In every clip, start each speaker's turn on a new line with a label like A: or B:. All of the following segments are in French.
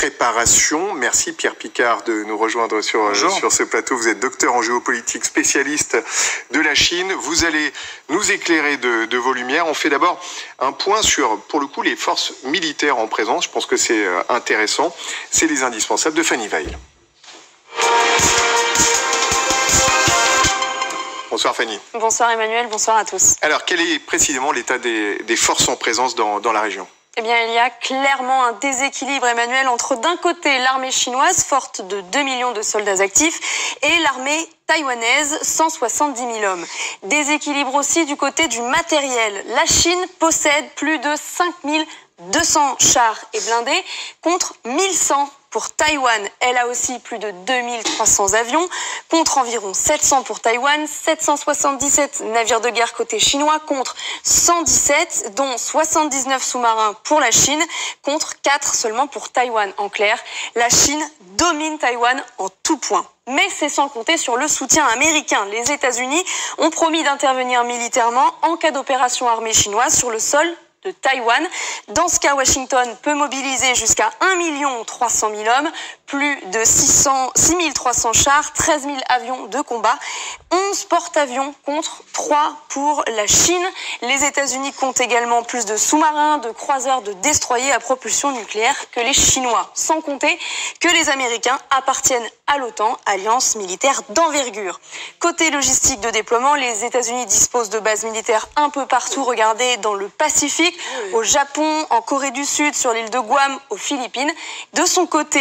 A: préparation. Merci Pierre Picard de nous rejoindre sur ce plateau. Vous êtes docteur en géopolitique, spécialiste de la Chine. Vous allez nous éclairer de vos lumières. On fait d'abord un point sur, pour le coup, les forces militaires en présence. Je pense que c'est intéressant. C'est les indispensables de Fanny Weil. Bonsoir Fanny.
B: Bonsoir Emmanuel, bonsoir à tous.
A: Alors, quel est précisément l'état des forces en présence dans la région ?
B: Eh bien, il y a clairement un déséquilibre, Emmanuel, entre d'un côté l'armée chinoise, forte de 2 millions de soldats actifs, et l'armée taïwanaise, 170 000 hommes. Déséquilibre aussi du côté du matériel. La Chine possède plus de 5 200 chars et blindés contre 1100 pour Taïwan. Elle a aussi plus de 2300 avions, contre environ 700 pour Taïwan, 777 navires de guerre côté chinois contre 117, dont 79 sous-marins pour la Chine, contre 4 seulement pour Taïwan. En clair, la Chine domine Taïwan en tout point. Mais c'est sans compter sur le soutien américain. Les États-Unis ont promis d'intervenir militairement en cas d'opération armée chinoise sur le sol de Taïwan. Dans ce cas, Washington peut mobiliser jusqu'à 1 300 000 hommes, plus de 6 300 chars, 13 000 avions de combat, 11 porte-avions contre 3 pour la Chine. Les États-Unis comptent également plus de sous-marins, de croiseurs, de destroyers à propulsion nucléaire que les Chinois. Sans compter que les Américains appartiennent à l'OTAN, alliance militaire d'envergure. Côté logistique de déploiement, les États-Unis disposent de bases militaires un peu partout, regardez, dans le Pacifique, au Japon, en Corée du Sud, sur l'île de Guam, aux Philippines. De son côté,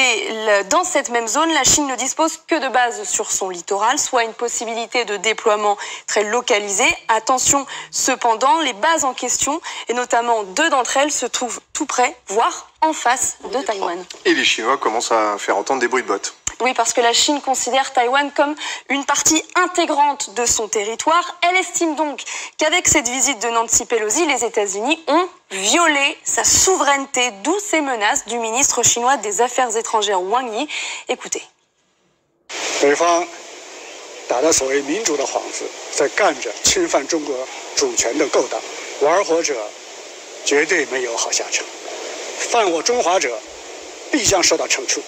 B: dans cette même zone, la Chine ne dispose que de bases sur son littoral, soit une possibilité de déploiement très localisé. Attention, cependant, les bases en question, et notamment 2 d'entre elles, se trouvent tout près, voire en face de Taïwan.
A: Et les Chinois commencent à faire entendre des bruits de bottes.
B: Oui, parce que la Chine considère Taïwan comme une partie intégrante de son territoire. Elle estime donc qu'avec cette visite de Nancy Pelosi, les États-Unis ont violé sa souveraineté, d'où ces menaces du ministre chinois des Affaires étrangères Wang Yi. Écoutez.
C: 北方打着所谓民主的幌子，在干着侵犯中国主权的勾当，玩火者绝对没有好下场，犯我中华者必将受到惩处。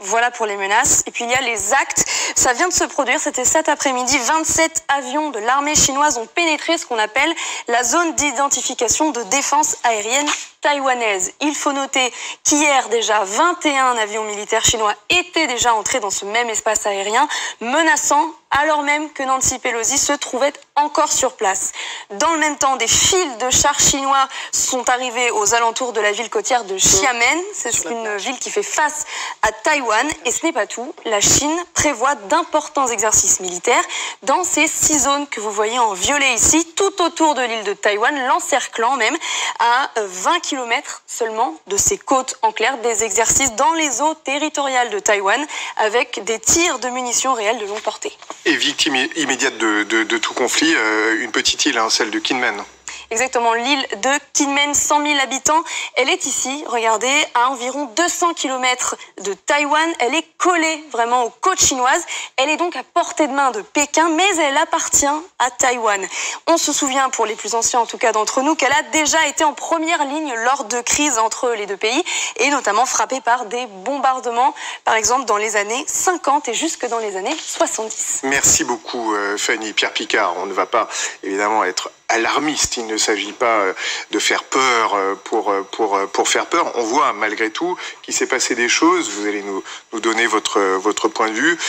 B: Voilà pour les menaces. Et puis il y a les actes. Ça vient de se produire, c'était cet après-midi. 27 avions de l'armée chinoise ont pénétré ce qu'on appelle la zone d'identification de défense aérienne taïwanaise. Il faut noter qu'hier déjà, 21 avions militaires chinois étaient déjà entrés dans ce même espace aérien, menaçant alors même que Nancy Pelosi se trouvait encore sur place. Dans le même temps, des files de chars chinois sont arrivés aux alentours de la ville côtière de Xiamen. C'est une ville qui fait face à Taïwan. Et ce n'est pas tout. La Chine prévoit d'importants exercices militaires dans ces 6 zones que vous voyez en violet ici, tout autour de l'île de Taïwan, l'encerclant même à 20 km seulement de ses côtes. En clair, des exercices dans les eaux territoriales de Taïwan avec des tirs de munitions réelles de longue portée.
A: Et victime immédiate de tout conflit, une petite île, celle de Kinmen.
B: Exactement, l'île de Kinmen, 100 000 habitants. Elle est ici, regardez, à environ 200 km de Taïwan. Elle est collée vraiment aux côtes chinoises. Elle est donc à portée de main de Pékin, mais elle appartient à Taïwan. On se souvient, pour les plus anciens en tout cas d'entre nous, qu'elle a déjà été en première ligne lors de crises entre les deux pays, et notamment frappée par des bombardements, par exemple dans les années 50 et jusque dans les années 70.
A: Merci beaucoup Fanny. Pierre Picard, on ne va pas évidemment être alarmiste, il ne s'agit pas de faire peur pour faire peur. On voit malgré tout qu'il s'est passé des choses, vous allez nous donner votre point de vue,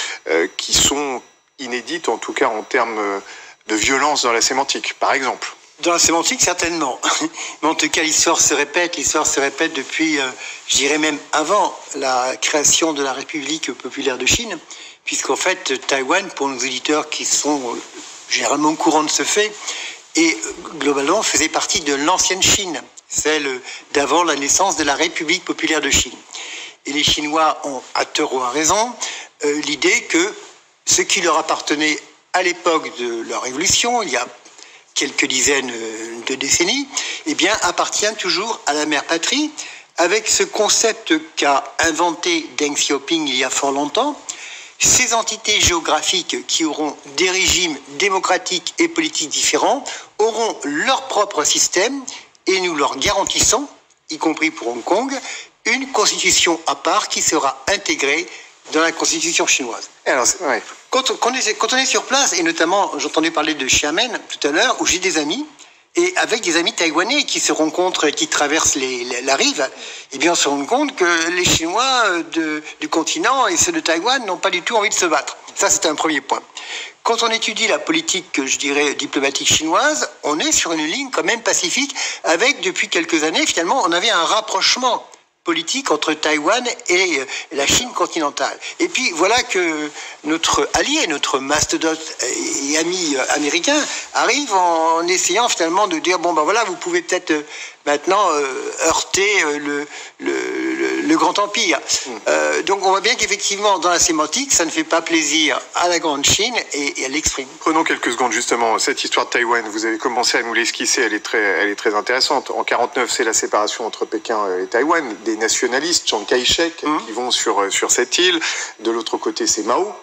A: qui sont inédites en tout cas en termes de violence dans la sémantique, par exemple.
D: Dans la sémantique, certainement. Mais en tout cas, l'histoire se répète depuis, je dirais même avant la création de la République populaire de Chine, puisqu'en fait, Taïwan, pour nos auditeurs qui sont généralement au courant de ce fait, et globalement faisait partie de l'ancienne Chine, celle d'avant la naissance de la République populaire de Chine. Et les Chinois ont, à tort ou à raison, l'idée que ce qui leur appartenait à l'époque de leur révolution, il y a quelques dizaines de décennies, eh bien, appartient toujours à la mère patrie, avec ce concept qu'a inventé Deng Xiaoping il y a fort longtemps. Ces entités géographiques qui auront des régimes démocratiques et politiques différents auront leur propre système et nous leur garantissons, y compris pour Hong Kong, une constitution à part qui sera intégrée dans la constitution chinoise.
A: Alors, ouais.
D: Quand on est sur place, et notamment, j'entendais parler de Xiamen tout à l'heure, où j'ai des amis, et avec des amis taïwanais qui se rencontrent et qui traversent la rive, eh bien on se rend compte que les Chinois du continent et ceux de Taïwan n'ont pas du tout envie de se battre. Ça, c'est un premier point. Quand on étudie la politique, je dirais, diplomatique chinoise, on est sur une ligne quand même pacifique, avec, depuis quelques années, finalement, on avait un rapprochement politique entre Taïwan et la Chine continentale. Et puis voilà que notre allié, notre mastodonte et ami américain arrive en essayant finalement de dire bon ben voilà, vous pouvez peut-être maintenant heurter le grand empire. Donc on voit bien qu'effectivement dans la sémantique ça ne fait pas plaisir à la grande Chine et elle l'exprime.
A: Prenons quelques secondes justement, cette histoire de Taïwan, vous avez commencé à nous l'esquisser, elle est très intéressante. En 49, c'est la séparation entre Pékin et Taïwan, des nationalistes, Chiang Kai-shek, qui vont sur cette île. De l'autre côté, c'est Mao,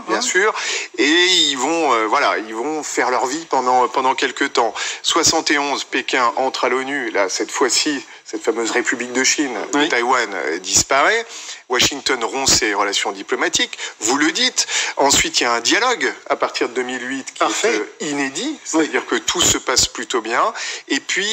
A: bien sûr, et ils vont faire leur vie pendant quelques temps. 71, Pékin entre à l'ONU, là cette fois-ci, cette fameuse République de Chine, Taïwan disparaît. Washington rompt ses relations diplomatiques, vous le dites. Ensuite, il y a un dialogue à partir de 2008 qui est inédit, c'est-à-dire que tout se passe plutôt bien. Et puis,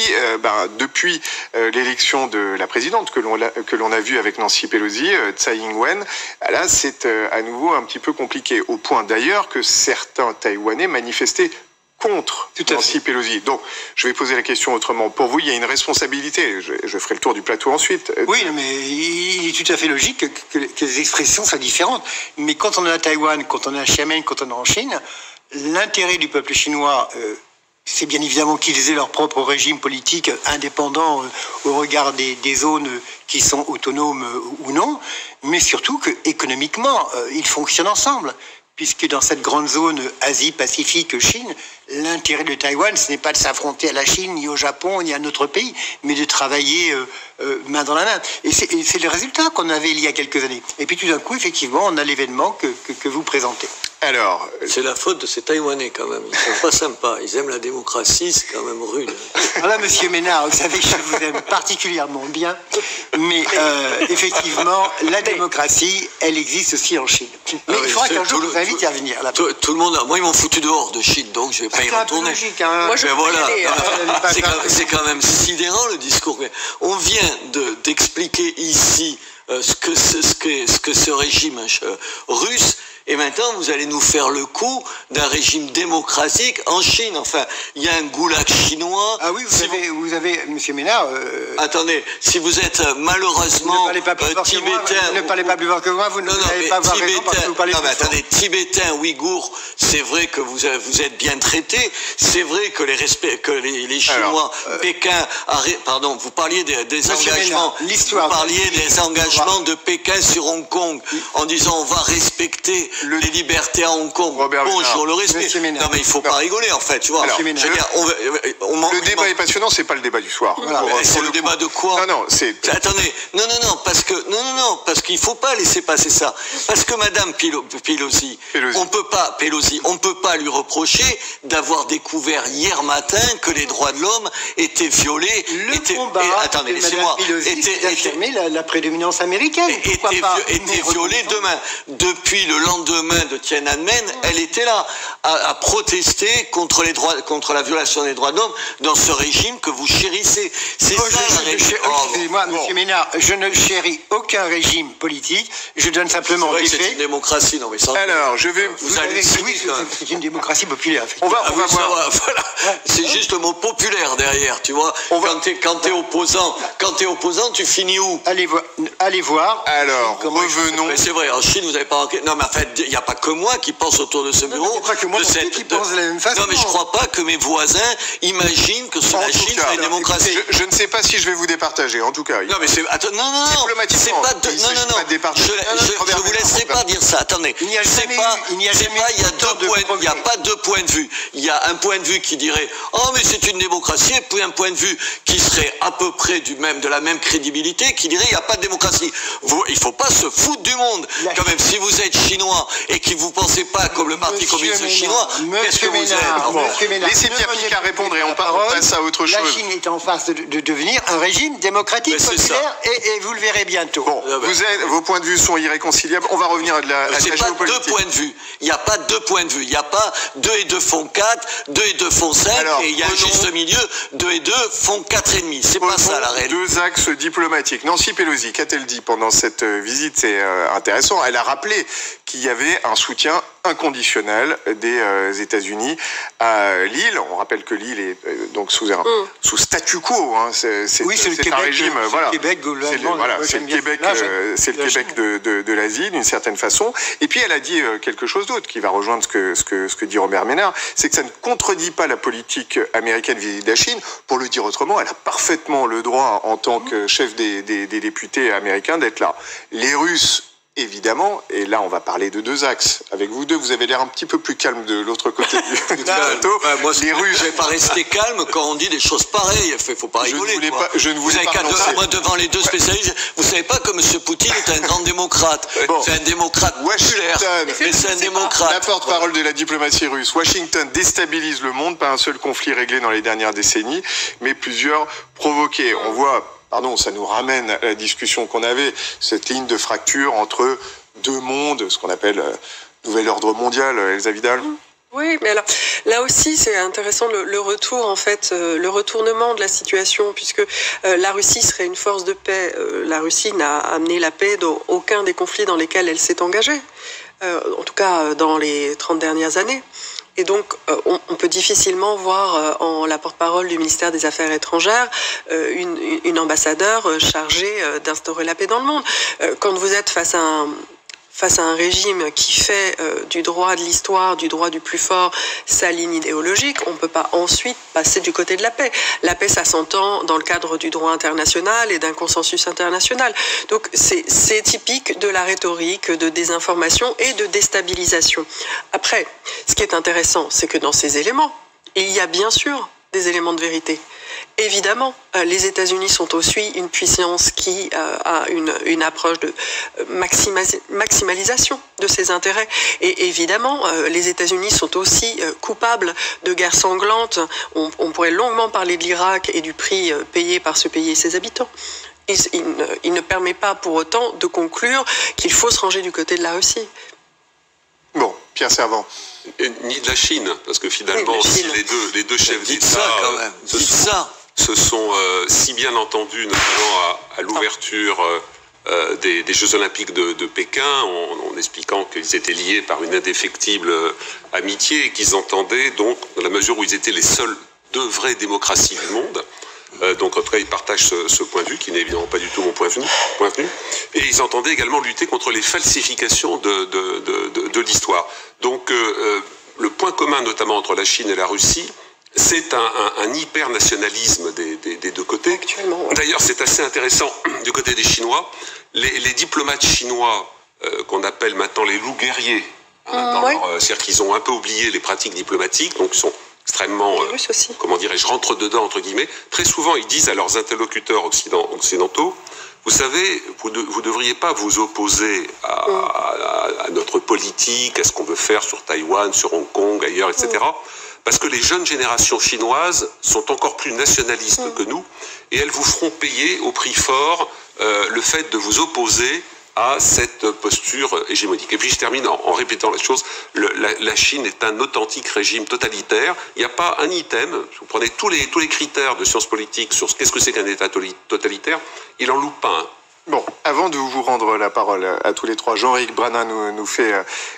A: depuis l'élection de la présidente que l'on a vue avec Nancy Pelosi, Tsai Ing-wen, là, c'est à nouveau un petit peu compliqué. Au point d'ailleurs que certains Taïwanais manifestaient contre Nancy Pelosi. Donc, je vais poser la question autrement. Pour vous, il y a une responsabilité. Je ferai le tour du plateau ensuite.
D: Oui, mais il est tout à fait logique que les expressions soient différentes. Mais quand on est à Taïwan, quand on est à Xiamen, quand on est en Chine, l'intérêt du peuple chinois, c'est bien évidemment qu'ils aient leur propre régime politique indépendant au regard des zones qui sont autonomes ou non, mais surtout qu'économiquement, ils fonctionnent ensemble. Puisque dans cette grande zone Asie-Pacifique-Chine, l'intérêt de Taïwan, ce n'est pas de s'affronter à la Chine, ni au Japon, ni à notre pays, mais de travailler main dans la main. Et c'est le résultat qu'on avait il y a quelques années. Et puis tout d'un coup, effectivement, on a l'événement que vous présentez.
A: Alors,
E: c'est la faute de ces Taïwanais quand même. Ils sont pas sympas. Ils aiment la démocratie, c'est quand même rude.
D: Voilà, Monsieur Ménard, vous savez que je vous aime particulièrement bien, mais effectivement, la démocratie, elle existe aussi en Chine. Mais il faudra qu'un jour je vous invite à venir là.
E: Tout le monde, moi ils m'ont foutu dehors de Chine, donc je vais pas y retourner.
D: Logique, hein.
B: Moi, je
E: Mais voilà,
B: aller,
E: c'est quand même sidérant le discours. On vient d'expliquer ici ce que ce régime russe. Et maintenant, vous allez nous faire le coup d'un régime démocratique en Chine. Enfin, il y a un goulag chinois.
D: Ah oui, vous avez Monsieur Ménard...
E: Attendez, si vous êtes malheureusement tibétain...
D: Ne parlez pas plus fort que moi, vous n'allez pas avoir raison parce que vous parlez plus fort.
E: Attendez, tibétain, ouïghour, c'est vrai que vous êtes bien traités. C'est vrai que les Chinois, Pékin... Pardon, vous parliez des engagements...
D: L'histoire...
E: Vous parliez des engagements de Pékin sur Hong Kong en disant on va respecter... les libertés à Hong Kong. Bonjour, le respect. Non, mais il faut pas rigoler, en fait, tu vois.
A: Alors, le débat est passionnant, c'est pas le débat du soir.
E: Voilà. C'est le débat de quoi?
A: Non, c'est...
E: Attendez, parce qu'il faut pas laisser passer ça. Parce que Madame Pelosi, on peut pas lui reprocher d'avoir découvert hier matin que les droits de l'homme étaient violés.
D: Attendez, laissez-moi. D'affirmer la prédominance américaine.
E: Était violé demain. Depuis le lendemain de Tiananmen, elle était là à protester contre la violation des droits de l'homme dans ce régime que vous chérissez. C'est ça la régime.
D: Excusez-moi, Monsieur Ménard, je ne chéris aucun régime politique. Je donne simplement des faits.
E: C'est une démocratie, non mais ça.
A: Alors, je vais.
E: Vous allez
D: c'est une démocratie populaire.
A: On va voir.
E: Voilà. C'est juste le mot populaire derrière, tu vois. Quand t'es opposant, tu finis où?
D: Allez voir.
A: Alors, revenons.
E: Mais c'est vrai, en Chine, vous n'avez pas enquête. Non, mais en fait, il n'y a pas que moi qui pense autour de ce bureau.
D: Il n'y a pas que moi qui pense de la même façon.
E: Non, mais je ne crois pas que mes voisins imaginent que la Chine soit une démocratie.
A: Je ne sais pas si je vais vous départager, en tout cas.
E: Non, mais c'est... Non. C'est pas de... Non. Je ne vous laisserai pas dire ça. Attendez. Il n'y a pas deux points de vue. Il y a un point de vue qui dirait « Oh, mais c'est une démocratie », et puis un point de vue qui serait à peu près de la même crédibilité, qui dirait « Il n'y a pas de démocratie ». démocratie. Il faut pas se foutre du monde. Quand même, si vous êtes chinois et que vous pensez pas comme le Parti communiste chinois, qu'est-ce que vous êtes?
A: Laissez Pierre Picard répondre et on passe à autre chose.
D: La Chine est en phase de devenir un régime démocratique populaire et vous le verrez bientôt.
A: Bon, vos points de vue sont irréconciliables. On va revenir à la
E: c'est pas
A: géopolitique.
E: 2 points de vue. Il n'y a pas 2 points de vue. Il n'y a pas 2 et 2 font 4, 2 et 2 font 5, et il y a un juste milieu, 2 et 2 font 4,5. C'est pas ça la réalité.
A: 2 axes diplomatiques. Nancy Pelosi, qu'a-t-elle dit pendant cette visite? C'est intéressant. Elle a rappelé qu'il y avait un soutien inconditionnel des États-Unis à l'île. On rappelle que l'île est donc sous statu quo. Hein. C'est un régime.
D: Voilà.
A: C'est le Québec de l'Asie d'une certaine façon. Et puis elle a dit quelque chose d'autre qui va rejoindre ce que dit Robert Ménard, c'est que ça ne contredit pas la politique américaine vis-à-vis de la Chine. Pour le dire autrement, elle a parfaitement le droit en tant que chef des députés américains d'être là. Les Russes, évidemment, et là on va parler de 2 axes. Avec vous deux, vous avez l'air un petit peu plus calme de l'autre côté du plateau.
E: Moi, les Russes, je vais pas rester calme quand on dit des choses pareilles. Il faut pas rigoler.
A: Je ne voulais pas
E: moi, devant les 2 spécialistes, vous savez pas que M. Poutine est un grand démocrate. C'est un démocrate populaire, mais c'est un démocrate.
A: La porte-parole de la diplomatie russe. Washington déstabilise le monde, pas un seul conflit réglé dans les dernières décennies, mais plusieurs provoqués. On voit... Pardon, ça nous ramène à la discussion qu'on avait, cette ligne de fracture entre 2 mondes, ce qu'on appelle nouvel ordre mondial, Elsa Vidal.
F: Oui, mais alors, là aussi, c'est intéressant le retour, en fait, le retournement de la situation, puisque la Russie serait une force de paix. La Russie n'a amené la paix dans aucun des conflits dans lesquels elle s'est engagée, en tout cas dans les 30 dernières années. Et donc, on peut difficilement voir en la porte-parole du ministère des Affaires étrangères une ambassadeur chargée d'instaurer la paix dans le monde. Quand vous êtes face à un régime qui fait du droit de l'histoire, du droit du plus fort, sa ligne idéologique, on ne peut pas ensuite passer du côté de la paix. La paix, ça s'entend dans le cadre du droit international et d'un consensus international. Donc c'est typique de la rhétorique de désinformation et de déstabilisation. Après, ce qui est intéressant, c'est que dans ces éléments, il y a bien sûr des éléments de vérité. Évidemment, les États-Unis sont aussi une puissance qui a une approche de maximalisation de ses intérêts. Et évidemment, les États-Unis sont aussi coupables de guerres sanglantes. On pourrait longuement parler de l'Irak et du prix payé par ce pays et ses habitants. Il ne permet pas pour autant de conclure qu'il faut se ranger du côté de la Russie.
A: Bon, Pierre Servan.
G: Ni de la Chine, parce que finalement, si les deux chefs d'État se sont si bien entendus, notamment à l'ouverture des Jeux Olympiques de Pékin, en expliquant qu'ils étaient liés par une indéfectible amitié et qu'ils entendaient donc, dans la mesure où ils étaient les seules 2 vraies démocraties du monde, donc en tout cas ils partagent ce point de vue qui n'est évidemment pas du tout mon point de vue, et ils entendaient également lutter contre les falsifications de l'histoire. Donc le point commun notamment entre la Chine et la Russie, c'est un hyper-nationalisme des 2 côtés. D'ailleurs c'est assez intéressant du côté des Chinois, les diplomates chinois qu'on appelle maintenant les loups guerriers, c'est-à-dire qu'ils ont un peu oublié les pratiques diplomatiques, donc ils sont extrêmement, comment dirais-je, rentre dedans entre guillemets. Très souvent, ils disent à leurs interlocuteurs occidentaux, vous savez, vous ne devriez pas vous opposer à notre politique, à ce qu'on veut faire sur Taïwan, sur Hong Kong, ailleurs, etc. Parce que les jeunes générations chinoises sont encore plus nationalistes que nous, et elles vous feront payer au prix fort le fait de vous opposer à cette posture hégémonique. Et puis je termine en répétant la chose, la Chine est un authentique régime totalitaire, il n'y a pas un item, vous prenez tous les critères de sciences politiques sur qu'est-ce que c'est qu'un État totalitaire, il en loupe pas un.
A: Bon, avant de vous rendre la parole à tous les 3, Jean-Éric Branin nous fait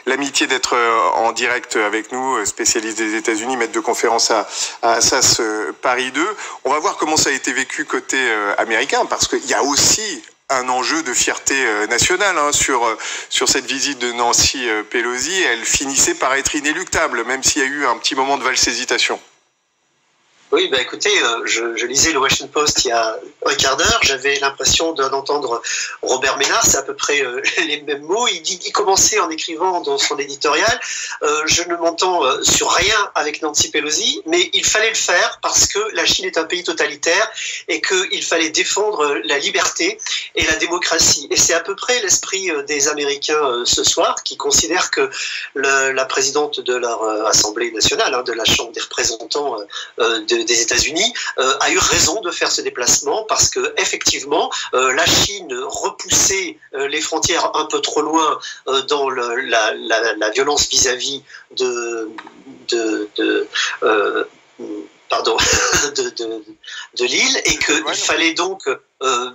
A: l'amitié d'être en direct avec nous, spécialiste des États-Unis, maître de conférence à Assas Paris 2. On va voir comment ça a été vécu côté américain, parce qu'il y a aussi un enjeu de fierté nationale sur cette visite de Nancy Pelosi. Elle finissait par être inéluctable, même s'il y a eu un petit moment de valse-hésitation.
H: Oui, bah écoutez, je lisais le Washington Post il y a un quart d'heure, j'avais l'impression d'entendre Robert Ménard, c'est à peu près les mêmes mots. Il commençait en écrivant dans son éditorial, je ne m'entends sur rien avec Nancy Pelosi, mais il fallait le faire parce que la Chine est un pays totalitaire et qu'il fallait défendre la liberté et la démocratie. Et c'est à peu près l'esprit des Américains ce soir, qui considèrent que la présidente de leur Assemblée nationale, de la Chambre des représentants des États-Unis, a eu raison de faire ce déplacement parce que effectivement la Chine repoussait les frontières un peu trop loin dans la violence vis-à-vis de l'île, et qu'il fallait donc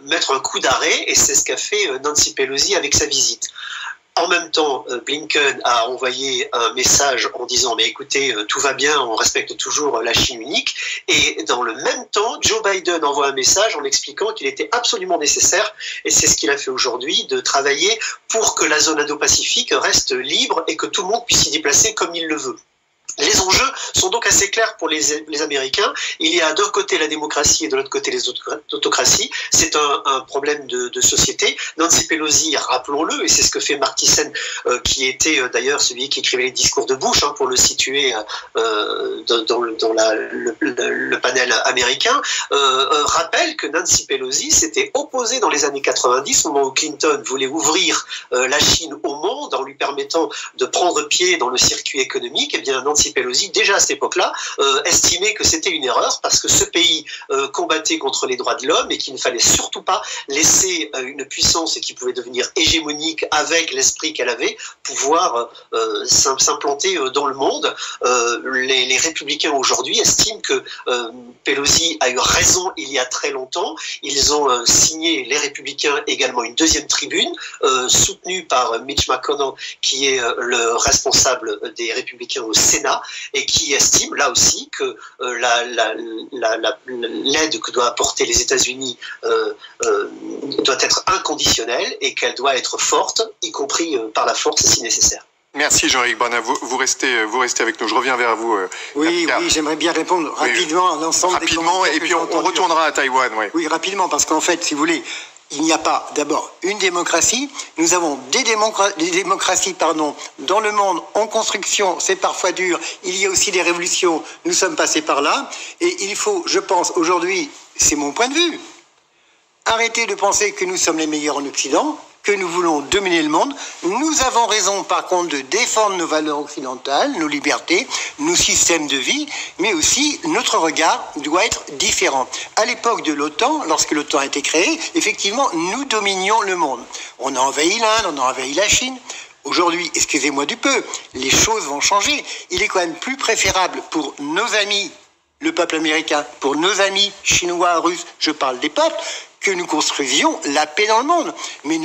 H: mettre un coup d'arrêt, et c'est ce qu'a fait Nancy Pelosi avec sa visite. En même temps, Blinken a envoyé un message en disant « mais écoutez, tout va bien, on respecte toujours la Chine unique ». Et dans le même temps, Joe Biden envoie un message en expliquant qu'il était absolument nécessaire, et c'est ce qu'il a fait aujourd'hui, de travailler pour que la zone Indo-Pacifique reste libre et que tout le monde puisse s'y déplacer comme il le veut. Les enjeux sont donc assez clairs pour les Américains. Il y a d'un côté la démocratie et de l'autre côté les autocraties. C'est un problème de société. Nancy Pelosi, rappelons-le, et c'est ce que fait Mark Thyssen, qui était d'ailleurs celui qui écrivait les discours de Bush, pour le situer dans le panel américain, rappelle que Nancy Pelosi s'était opposée dans les années 90, au moment où Clinton voulait ouvrir la Chine au monde en lui permettant de prendre pied dans le circuit économique. Eh bien, Nancy Pelosi, déjà à cette époque-là, estimait que c'était une erreur parce que ce pays combattait contre les droits de l'homme et qu'il ne fallait surtout pas laisser une puissance qui pouvait devenir hégémonique avec l'esprit qu'elle avait pouvoir s'implanter dans le monde. Les républicains aujourd'hui estiment que Pelosi a eu raison il y a très longtemps. Ils ont signé, les républicains, également une deuxième tribune soutenue par Mitch McConnell, qui est le responsable des républicains au Sénat, et qui estime là aussi que l'aide que doit apporter les États-Unis doit être inconditionnelle et qu'elle doit être forte, y compris par la force si nécessaire.
A: Merci Jean-Éric Bernat, vous restez avec nous. Je reviens vers vous.
D: Oui, j'aimerais bien répondre rapidement à l'ensemble
A: rapidement, et puis on retournera à Taïwan.
D: Oui, rapidement, parce qu'en fait, si vous voulez, il n'y a pas d'abord une démocratie. Nous avons des démocraties dans le monde en construction. C'est parfois dur. Il y a aussi des révolutions. Nous sommes passés par là. Et il faut, je pense, aujourd'hui, c'est mon point de vue, arrêter de penser que nous sommes les meilleurs en Occident, que nous voulons dominer le monde. Nous avons raison, par contre, de défendre nos valeurs occidentales, nos libertés, nos systèmes de vie, mais aussi notre regard doit être différent. À l'époque de l'OTAN, lorsque l'OTAN a été créée, effectivement, nous dominions le monde. On a envahi l'Inde, on a envahi la Chine. Aujourd'hui, excusez-moi du peu, les choses vont changer. Il est quand même plus préférable pour nos amis, le peuple américain, pour nos amis chinois, russes, je parle des peuples, que nous construisions la paix dans le monde. Mais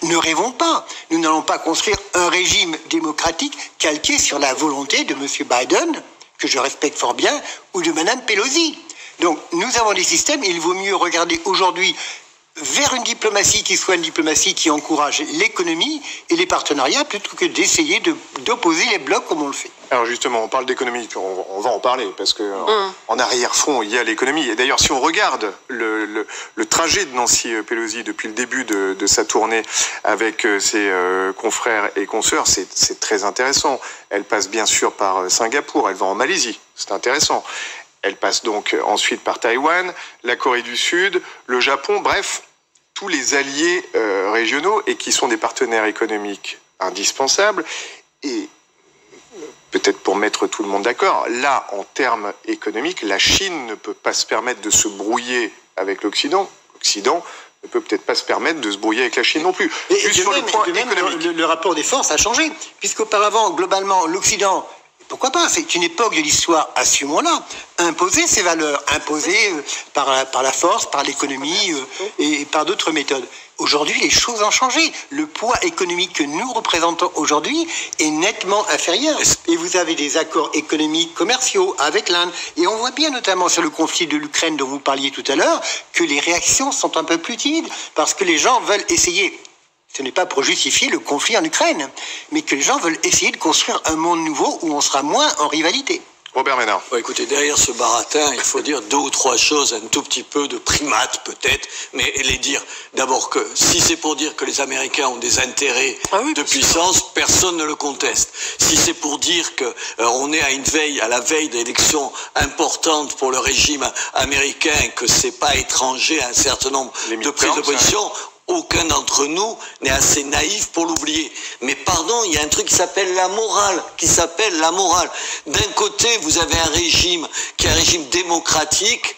D: ne rêvons pas. Nous n'allons pas construire un régime démocratique calqué sur la volonté de M. Biden, que je respecte fort bien, ou de Mme Pelosi. Donc, nous avons des systèmes, et il vaut mieux regarder aujourd'hui vers une diplomatie qui soit une diplomatie qui encourage l'économie et les partenariats, plutôt que d'essayer d'opposer les blocs comme on le fait.
A: Alors justement, on parle d'économie, on va en parler, parce que en arrière-fond, il y a l'économie. Et d'ailleurs, si on regarde le trajet de Nancy Pelosi depuis le début de sa tournée avec ses confrères et consoeurs, c'est très intéressant. Elle passe bien sûr par Singapour, elle va en Malaisie, c'est intéressant. Elle passe donc ensuite par Taïwan, la Corée du Sud, le Japon, bref, tous les alliés régionaux et qui sont des partenaires économiques indispensables. Et peut-être pour mettre tout le monde d'accord, là, en termes économiques, la Chine ne peut pas se permettre de se brouiller avec l'Occident. L'Occident ne peut peut-être pas se permettre de se brouiller avec la Chine non plus.
D: Et sur le point économique. Le rapport des forces a changé, puisqu'auparavant, globalement, l'Occident, pourquoi pas, c'est une époque de l'histoire, assumons-la, imposer ses valeurs, imposer par la force, par l'économie et par d'autres méthodes. Aujourd'hui, les choses ont changé. Le poids économique que nous représentons aujourd'hui est nettement inférieur. Et vous avez des accords économiques, commerciaux avec l'Inde. Et on voit bien, notamment sur le conflit de l'Ukraine dont vous parliez tout à l'heure, que les réactions sont un peu plus timides parce que les gens veulent essayer. Ce n'est pas pour justifier le conflit en Ukraine, mais que les gens veulent essayer de construire un monde nouveau où on sera moins en rivalité.
A: Robert Ménard.
E: Ouais, écoutez, derrière ce baratin, il faut dire 2 ou 3 choses, un tout petit peu de primates peut-être, mais les dire d'abord que si c'est pour dire que les Américains ont des intérêts de puissance, personne ne le conteste. Si c'est pour dire que on est à la veille d'élections importantes pour le régime américain, que c'est pas étranger à un certain nombre de prises de position, aucun d'entre nous n'est assez naïf pour l'oublier. Mais pardon, il y a un truc qui s'appelle la morale, D'un côté, vous avez un régime qui est un régime démocratique,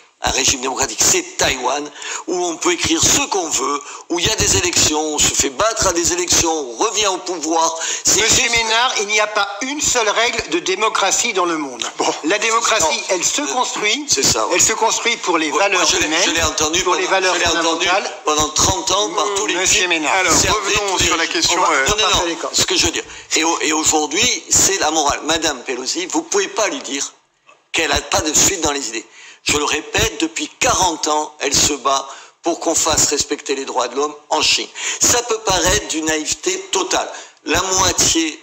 E: c'est Taïwan, où on peut écrire ce qu'on veut, où il y a des élections, on se fait battre à des élections, on revient au pouvoir.
D: Monsieur Ménard, il n'y a pas une seule règle de démocratie dans le monde. La démocratie, elle se construit.
E: C'est ça.
D: Elle se construit pour les valeurs humaines,
E: je l'ai entendu
D: pour les valeurs fondamentales.
E: Pendant 30 ans par tous les
D: Monsieur Ménard.
A: Alors, revenons sur la question.
E: Non, ce que je veux dire. Et aujourd'hui, c'est la morale. Madame Pelosi, vous pouvez pas lui dire qu'elle n'a pas de suite dans les idées. Je le répète, depuis 40 ans, elle se bat pour qu'on fasse respecter les droits de l'homme en Chine. Ça peut paraître d'une naïveté totale. La moitié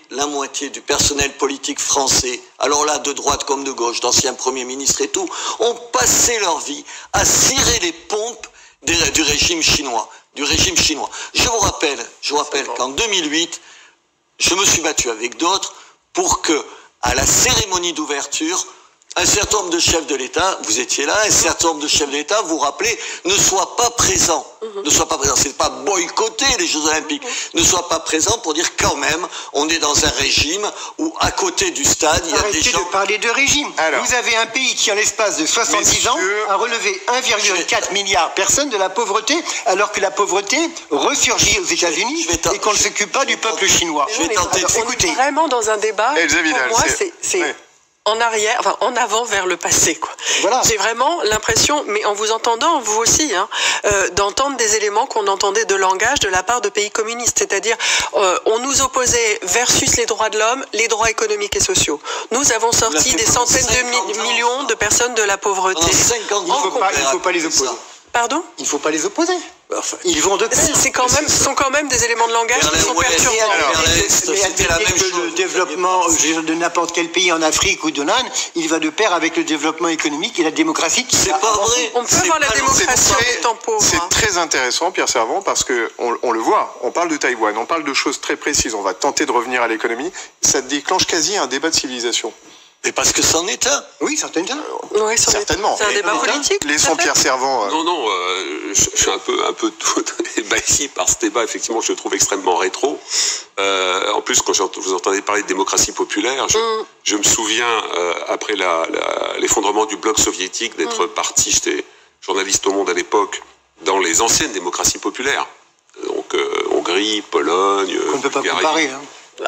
E: du personnel politique français, alors là, de droite comme de gauche, d'anciens premiers ministres et tout, ont passé leur vie à cirer les pompes du régime chinois. Je vous rappelle qu'en 2008, je me suis battu avec d'autres pour que, à la cérémonie d'ouverture, un certain nombre de chefs de l'État, vous étiez là, un certain nombre de chefs de l'État, vous vous rappelez, ne soient pas présents. C'est pas boycotter les Jeux Olympiques. Ne soient pas présents pour dire quand même, on est dans un régime où à côté du stade, il y a des gens...
D: Arrêtez de parler de régime.
A: Alors,
D: vous avez un pays qui, en l'espace de 70 ans, a relevé 1,4 milliard de personnes de la pauvreté, alors que la pauvreté ressurgit aux États-Unis et qu'on ne s'occupe pas du peuple chinois.
F: On est vraiment dans un débat. Pour moi, c'est en arrière, enfin en avant vers le passé, quoi.
D: Voilà.
F: J'ai vraiment l'impression, mais en vous entendant, vous aussi, d'entendre des éléments qu'on entendait de langage de la part de pays communistes, c'est-à-dire on nous opposait versus les droits de l'homme, les droits économiques et sociaux. Nous avons sorti des centaines de millions de personnes de la pauvreté.
D: Il ne faut pas les opposer.
F: Pardon ?
D: Il ne faut pas les opposer. Ils vont de pair.
F: Ce sont quand même des éléments de langage qui sont perturbants.
D: Mais le développement de n'importe quel pays en Afrique ou de l'Inde, il va de pair avec le développement économique et la démocratie.
E: C'est pas vrai.
F: On peut avoir la démocratie en étant pauvre.
A: C'est très intéressant, Pierre Servan, parce que on le voit. On parle de Taïwan, on parle de choses très précises. On va tenter de revenir à l'économie. Ça déclenche quasi un débat de civilisation.
E: Mais parce que c'en est un.
D: Oui, certainement.
F: Oui,
A: certainement.
F: C'est un débat politique.
A: Laissons Pierre Servan.
G: Non, je suis un peu tout ébahi par ce débat. Effectivement, je le trouve extrêmement rétro. En plus, quand vous entendez parler de démocratie populaire, je me souviens, après l'effondrement du bloc soviétique, d'être parti, j'étais journaliste au Monde à l'époque, dans les anciennes démocraties populaires. Donc, Hongrie, Pologne,
D: on ne peut pas comparer, hein.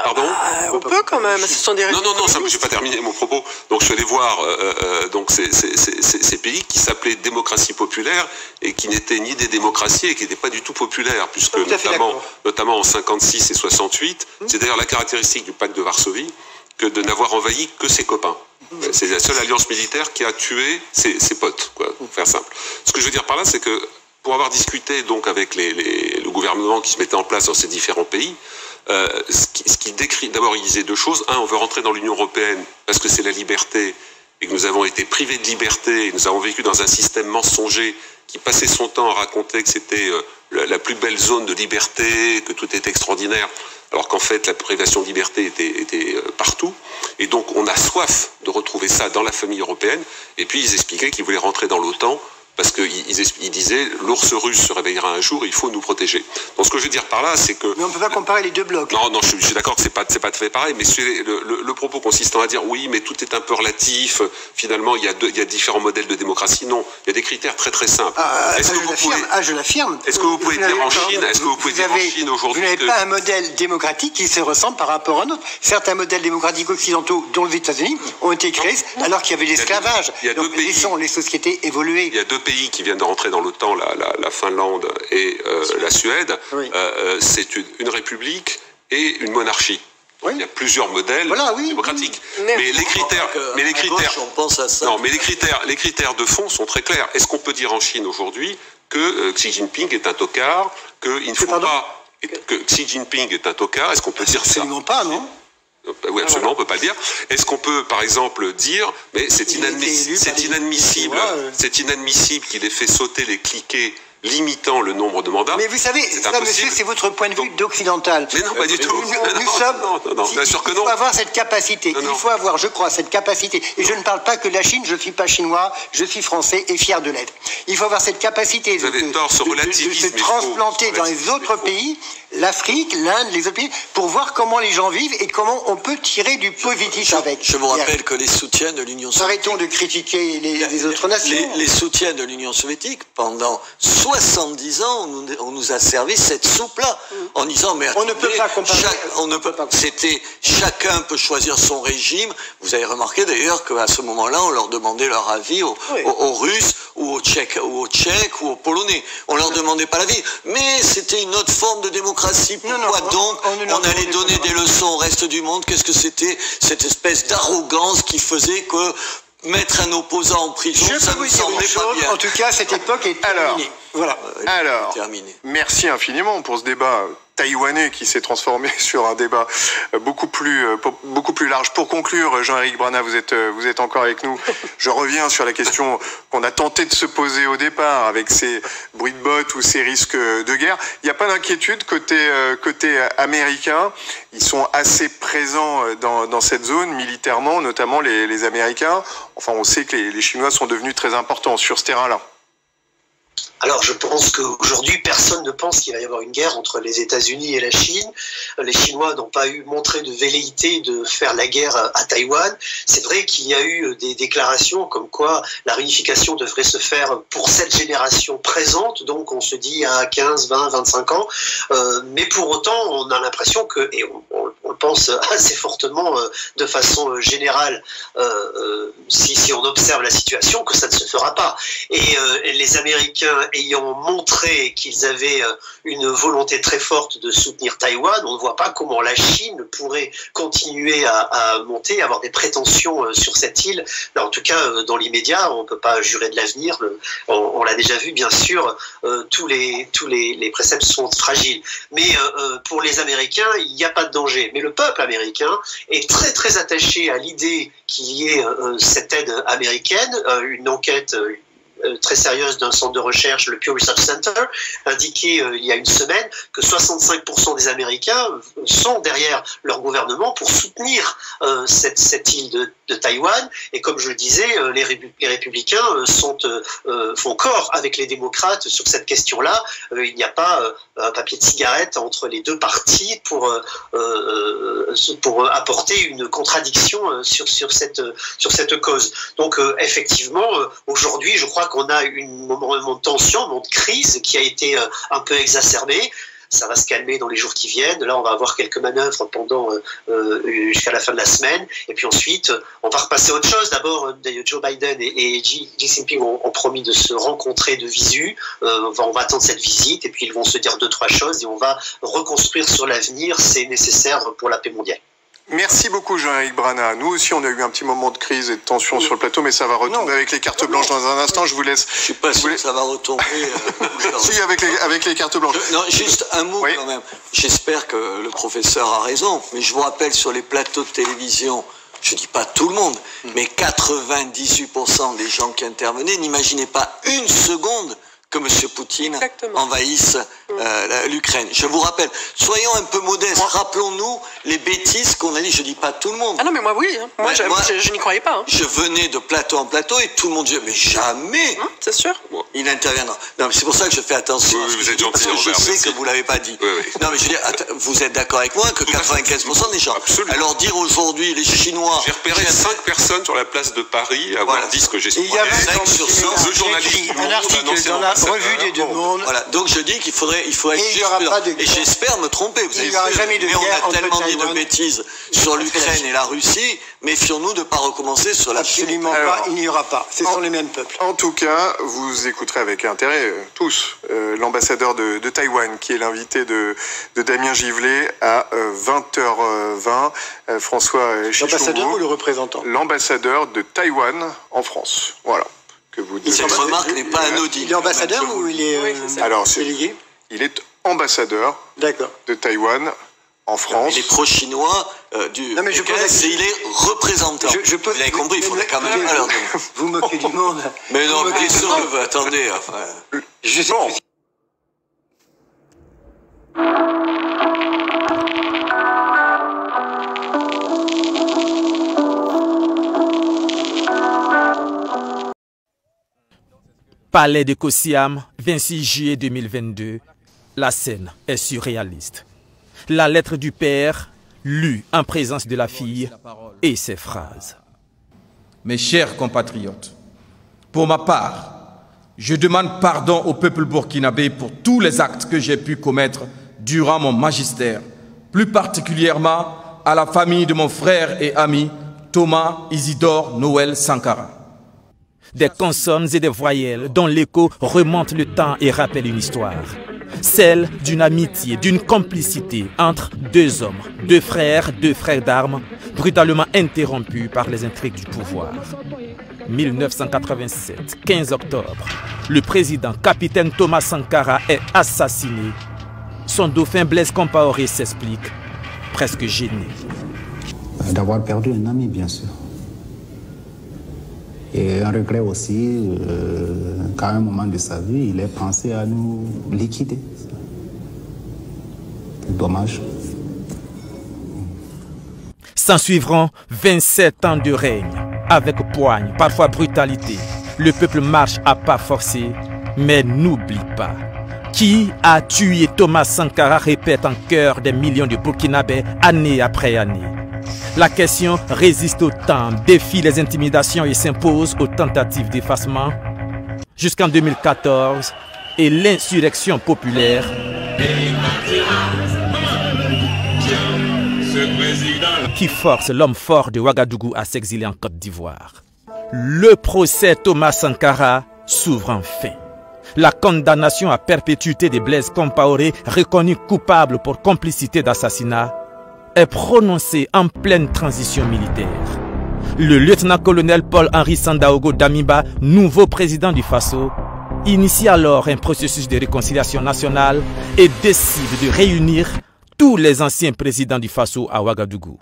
G: Pardon ?
F: On peut quand même, ce sont des
G: Non, ça, je n'ai pas terminé mon propos. Donc je suis allé voir donc ces pays qui s'appelaient démocratie populaire et qui n'étaient ni des démocraties et qui n'étaient pas du tout populaires, puisque notamment en 56 et 68, c'est d'ailleurs la caractéristique du pacte de Varsovie que de n'avoir envahi que ses copains. C'est la seule alliance militaire qui a tué ses potes, quoi, pour faire simple. Ce que je veux dire par là, c'est que pour avoir discuté donc avec le gouvernement qui se mettait en place dans ces différents pays, ce qui décrit, d'abord il disait deux choses. Un, on veut rentrer dans l'Union européenne parce que c'est la liberté et que nous avons été privés de liberté et nous avons vécu dans un système mensonger qui passait son temps à raconter que c'était la plus belle zone de liberté, que tout était extraordinaire, alors qu'en fait la privation de liberté était partout. Et donc on a soif de retrouver ça dans la famille européenne. Et puis ils expliquaient qu'ils voulaient rentrer dans l'OTAN parce qu'ils disaient l'ours russe se réveillera un jour, il faut nous protéger. Donc ce que je veux dire par là, c'est que...
D: Mais on ne peut pas comparer les deux blocs.
G: Non, je suis d'accord que c'est pas tout à fait pareil, mais le propos consistant à dire oui, mais tout est un peu relatif, finalement il y a différents modèles de démocratie. Non, il y a des critères très très simples.
D: Je l'affirme.
G: Est-ce que vous pouvez dire en Chine, aujourd'hui...
D: Vous n'avez pas un modèle démocratique qui se ressemble par rapport à un autre. Certains modèles démocratiques occidentaux, dont les États-Unis, ont été créés alors qu'il y avait l'esclavage. Donc laissons les sociétés évoluer.
G: Il y a deux pays qui viennent de rentrer dans l'OTAN, la Finlande et la Suède. Oui. C'est une république et une monarchie. Oui. Il y a plusieurs modèles démocratiques. Mais les critères de fond sont très clairs. Est-ce qu'on peut dire en Chine aujourd'hui que Xi Jinping est un tocard, qu'il ne faut pas... Que Xi Jinping est un tocard, est-ce qu'on peut dire ça ?
D: Absolument pas, non ?
G: Oui, absolument, on peut pas le dire. Est-ce qu'on peut, par exemple, dire, mais c'est inadmissible qu'il ait fait sauter les cliquets limitant le nombre de mandats.
D: Mais vous savez, ça, monsieur, c'est votre point de vue d'occidental.
G: Mais non, pas du tout.
D: Bien sûr que non. Il faut avoir cette capacité. Il faut avoir, je crois, cette capacité. Et je ne parle pas que de la Chine, je ne suis pas chinois, je suis français et fier de l'être. Il faut avoir cette capacité de se transplanter dans les autres pays, l'Afrique, l'Inde, les autres pays, pour voir comment les gens vivent et comment on peut tirer du positif avec.
E: Je vous rappelle que les soutiens de l'Union soviétique...
D: Arrêtons de critiquer les autres nations.
E: Les soutiens de l'Union soviétique, pendant 70 ans, on nous a servi cette soupe-là, en disant, mais
D: on ne peut pas comparer.
E: C'était chacun peut choisir son régime. Vous avez remarqué d'ailleurs qu'à ce moment-là, on leur demandait leur avis aux Russes, ou aux Tchèques, ou aux Polonais. On leur demandait pas l'avis. Mais c'était une autre forme de démocratie. Pourquoi donc on allait donner des leçons au reste du monde? Qu'est-ce que c'était cette espèce d'arrogance qui faisait que mettre un opposant en prison, ça me semblait pas bien.
D: En tout cas, cette époque est terminée. Voilà.
A: Alors, merci infiniment pour ce débat taïwanais qui s'est transformé sur un débat beaucoup plus large. Pour conclure, Jean-Éric Brana, vous êtes encore avec nous. Je reviens sur la question qu'on a tenté de se poser au départ avec ces bruits de bottes ou ces risques de guerre. Il n'y a pas d'inquiétude côté américain. Ils sont assez présents dans cette zone militairement, notamment les Américains. Enfin, on sait que les Chinois sont devenus très importants sur ce terrain-là.
H: Alors, je pense qu'aujourd'hui, personne ne pense qu'il va y avoir une guerre entre les États-Unis et la Chine. Les Chinois n'ont pas montré de velléité de faire la guerre à Taïwan. C'est vrai qu'il y a eu des déclarations comme quoi la réunification devrait se faire pour cette génération présente, donc on se dit à 15, 20, 25 ans. Mais pour autant, on a l'impression que, et on le pense assez fortement de façon générale, si on observe la situation, que ça ne se fera pas. Et les Américains ayant montré qu'ils avaient une volonté très forte de soutenir Taïwan, on ne voit pas comment la Chine pourrait continuer à monter, à avoir des prétentions sur cette île. Alors, en tout cas, dans l'immédiat, on ne peut pas jurer de l'avenir. On l'a déjà vu, bien sûr, tous les préceptes sont fragiles. Mais pour les Américains, il n'y a pas de danger. Mais le peuple américain est très très attaché à l'idée qu'il y ait cette aide américaine. Une enquête très sérieuse d'un centre de recherche, le Pew Research Center, indiquait il y a une semaine que 65% des Américains sont derrière leur gouvernement pour soutenir cette île de Taïwan. Et comme je le disais, les républicains font corps avec les démocrates sur cette question-là. Il n'y a pas un papier de cigarette entre les deux partis pour apporter une contradiction sur cette cause. Donc effectivement, aujourd'hui, je crois qu'on a un moment de tension, un moment de crise qui a été un peu exacerbé. Ça va se calmer dans les jours qui viennent. Là, on va avoir quelques manœuvres jusqu'à la fin de la semaine. Et puis ensuite, on va repasser à autre chose. D'abord, Joe Biden et Xi Jinping ont promis de se rencontrer de visu. On va attendre cette visite et puis ils vont se dire 2-3 choses et on va reconstruire sur l'avenir. C'est nécessaire pour la paix mondiale.
A: Merci beaucoup Jean-Éric Brana. Nous aussi on a eu un petit moment de crise et de tension sur le plateau, mais ça va retomber avec les cartes blanches dans un instant. Je vous laisse.
E: Je suis pas sûr que ça va retomber.
A: Si, avec les cartes blanches.
E: Non, juste un mot quand même. J'espère que le professeur a raison, mais je vous rappelle sur les plateaux de télévision, je dis pas tout le monde, mais 98% des gens qui intervenaient n'imaginaient pas une seconde que M. Poutine envahisse l'Ukraine. Je vous rappelle, soyons un peu modestes, rappelons-nous les bêtises qu'on a dit, je dis pas tout le monde.
F: Ah non mais moi oui, hein. moi je n'y croyais pas. Hein.
E: Je venais de plateau en plateau et tout le monde disait, mais jamais
F: c'est sûr.
E: Il interviendra. Non mais c'est pour ça que je fais attention,
G: vous êtes gentil,
E: parce que je sais que vous l'avez pas dit.
G: Oui.
E: Non mais je veux dire, vous êtes d'accord avec moi que 95% des gens.
G: Absolument.
E: Alors dire aujourd'hui les Chinois...
G: J'ai repéré 5 personnes sur la place de Paris à avoir dit ce que j'espérais.
D: Il y avait
E: 5 sur 100.
G: Le journaliste
D: un article dans la revue des Deux Mondes.
E: Voilà, donc je dis qu'il faut être juste et j'espère me tromper. Vous
D: il n'y aura jamais de guerre
E: mais on a tellement dit de
D: Taïwan.
E: bêtises sur l'Ukraine et la Russie, méfions-nous de ne pas recommencer sur la Chine.
D: Absolument pas, il n'y aura pas. Ce sont les mêmes peuples.
A: En tout cas, vous écouterez avec intérêt, tous, l'ambassadeur de Taïwan, qui est l'invité de Damien Givlet à 20h20. François Chichongo.
D: L'ambassadeur ou le représentant?
A: L'ambassadeur de Taïwan en France. Voilà.
E: Cette remarque n'est pas anodine.
D: Il est ambassadeur ou il est délégué?
A: Il est ambassadeur de Taïwan en France.
E: Les pro-chinois du PKS, il est représentant. Vous l'avez compris, il faudrait quand même... Alors,
D: vous moquez du monde.
E: Mais non, bien sûr, attendez. Enfin,
D: je sais
A: bon.
I: Palais de Kosiam, 26 juillet 2022. La scène est surréaliste. La lettre du père, lue en présence de la fille, et ses phrases.
J: Mes chers compatriotes, pour ma part, je demande pardon au peuple burkinabé pour tous les actes que j'ai pu commettre durant mon magistère, plus particulièrement à la famille de mon frère et ami Thomas Isidore Noël Sankara.
I: Des consonnes et des voyelles dont l'écho remonte le temps et rappelle une histoire. Celle d'une amitié, d'une complicité entre deux hommes, deux frères d'armes, brutalement interrompus par les intrigues du pouvoir. 1987, 15 octobre, le président capitaine Thomas Sankara est assassiné. Son dauphin Blaise Compaoré s'explique, presque gêné.
K: D'avoir perdu un ami, bien sûr. Et un regret aussi qu'à un moment de sa vie, il ait pensé à nous liquider. Dommage.
I: S'en suivront 27 ans de règne, avec poigne, parfois brutalité. Le peuple marche à pas forcés, mais n'oublie pas. Qui a tué Thomas Sankara répète en chœur des millions de Burkinabés année après année. La question résiste au temps, défie les intimidations et s'impose aux tentatives d'effacement jusqu'en 2014 et l'insurrection populaire qui force l'homme fort de Ouagadougou à s'exiler en Côte d'Ivoire. Le procès Thomas Sankara s'ouvre enfin. La condamnation à perpétuité de Blaise Compaoré, reconnu coupable pour complicité d'assassinat, est prononcée en pleine transition militaire. Le lieutenant-colonel Paul-Henri Sandaogo Damiba, nouveau président du Faso, initie alors un processus de réconciliation nationale et décide de réunir tous les anciens présidents du Faso à Ouagadougou.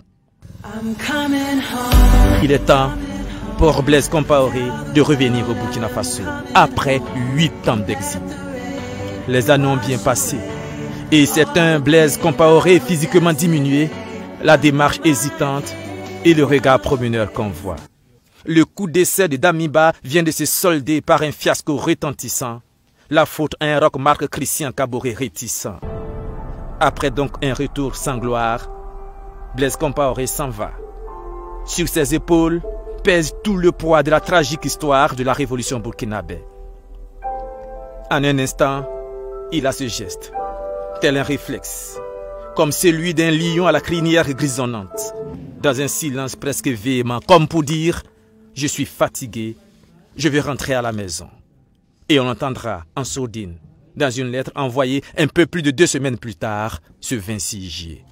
I: Il est temps pour Blaise Compaoré de revenir au Burkina Faso après 8 ans d'exil. Les années ont bien passé. Et c'est un Blaise Compaoré physiquement diminué, la démarche hésitante et le regard promeneur qu'on voit. Le coup d'essai de Damiba vient de se solder par un fiasco retentissant. La faute à un roc Marc Christian Kaboré réticent. Après donc un retour sans gloire, Blaise Compaoré s'en va. Sur ses épaules pèse tout le poids de la tragique histoire de la révolution burkinabé. En un instant, il a ce geste, tel un réflexe, comme celui d'un lion à la crinière grisonnante, dans un silence presque véhément, comme pour dire « Je suis fatigué, je vais rentrer à la maison ». Et on entendra en sourdine, dans une lettre envoyée un peu plus de 2 semaines plus tard, ce 26 juillet.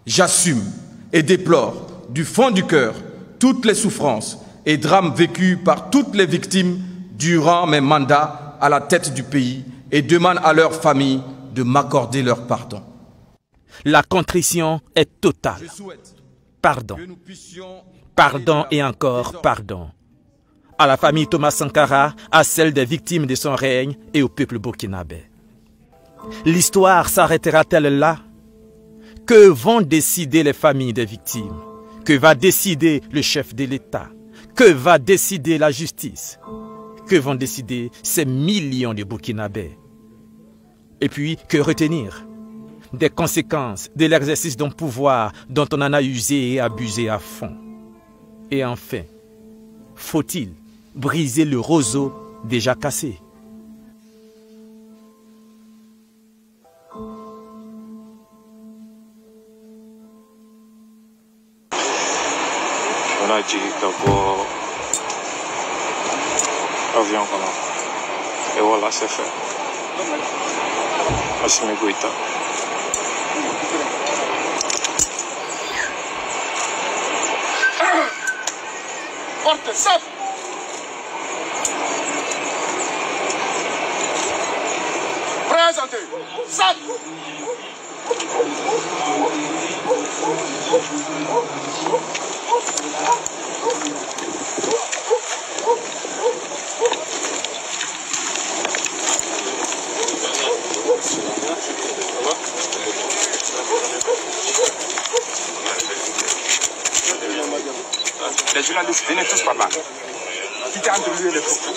J: J'assume et déplore du fond du cœur toutes les souffrances et drames vécus par toutes les victimes durant mes mandats à la tête du pays et demande à leurs familles de m'accorder leur pardon.
I: La contrition est totale. Pardon. Pardon et encore pardon. À la famille Thomas Sankara, à celle des victimes de son règne et au peuple burkinabé. L'histoire s'arrêtera-t-elle là? Que vont décider les familles des victimes? Que va décider le chef de l'État? Que va décider la justice? Que vont décider ces millions de Burkinabés? Et puis, que retenir des conséquences de l'exercice d'un pouvoir dont on en a usé et abusé à fond? Et enfin, faut-il briser le roseau déjà cassé?
L: On a dit d'abord avion qu'on a. Et voilà, c'est fait. Assimi Goïta.
M: Porte, stop! Présentez! Stop!
L: Les journalistes, venez tous par là. Quittez entre lui et les propos.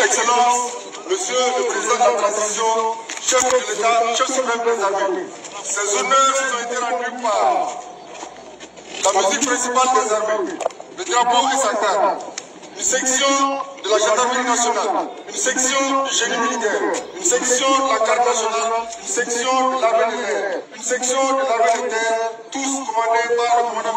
M: Excellence, Monsieur le Président de la Transition, chef de l'État, chef suprême des armées, ces honneurs ont été rendus par la musique principale des armées, le drapeau et sa carte, une section de la gendarmerie nationale, une section du génie militaire, une section de la garde nationale, une section de l'armée de l'air, une section de l'armée de terre, tous commandés par le commandant